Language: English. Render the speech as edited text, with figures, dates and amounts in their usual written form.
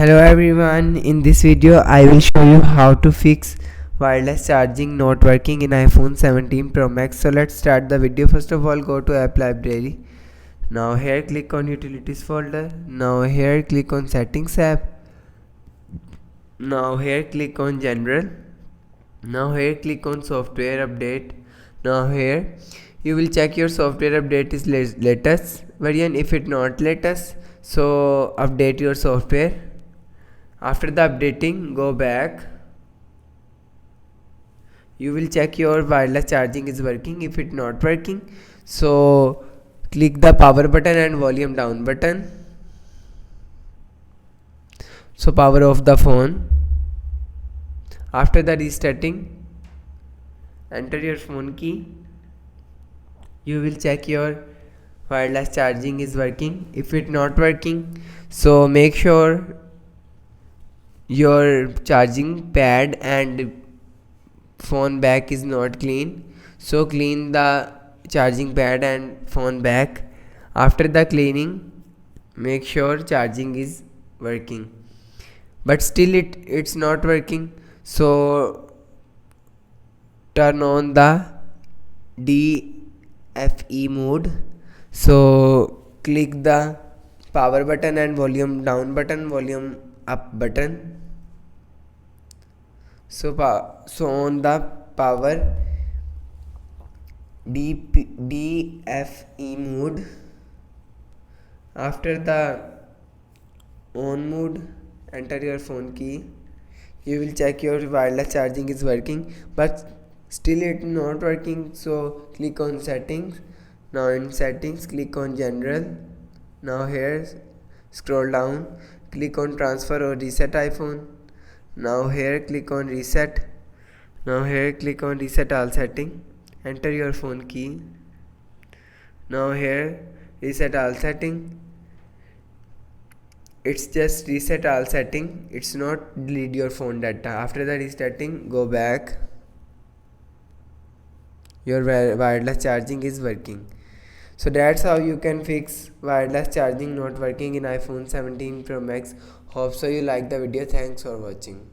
Hello everyone, in this video I will show you how to fix wireless charging not working in iPhone 17 Pro Max. So let's start the video. First of all, go to app library. Now here click on utilities folder. Now here click on settings app. Now here click on general. Now here click on software update. Now here you will check your software update is latest version. If it not latest, so update your software. After the updating, go back. You will check your wireless charging is working. If it not working, so click the power button and volume down button. So power off the phone. After the restarting, enter your phone key. You will check your wireless charging is working. If it not working, so make sure your charging pad and phone back is not clean, so clean the charging pad and phone back. After the cleaning, make sure charging is working, but still it's not working, so turn on the DFE mode. So click the power button and volume down button, volume up button. So on the power DFE mode. After the on mode, enter your phone key. You will check your wireless charging is working, but still it not working, so click on settings. Now in settings, click on general. Now here scroll down, click on transfer or reset iPhone. Now here click on reset. Now here click on reset all setting. Enter your phone key. Now here reset all setting. It's just reset all setting. It's not delete your phone data. After the restarting, go back. Your wireless charging is working. So that's how you can fix wireless charging not working in iPhone 17 Pro Max. Hope so you like the video. Thanks for watching.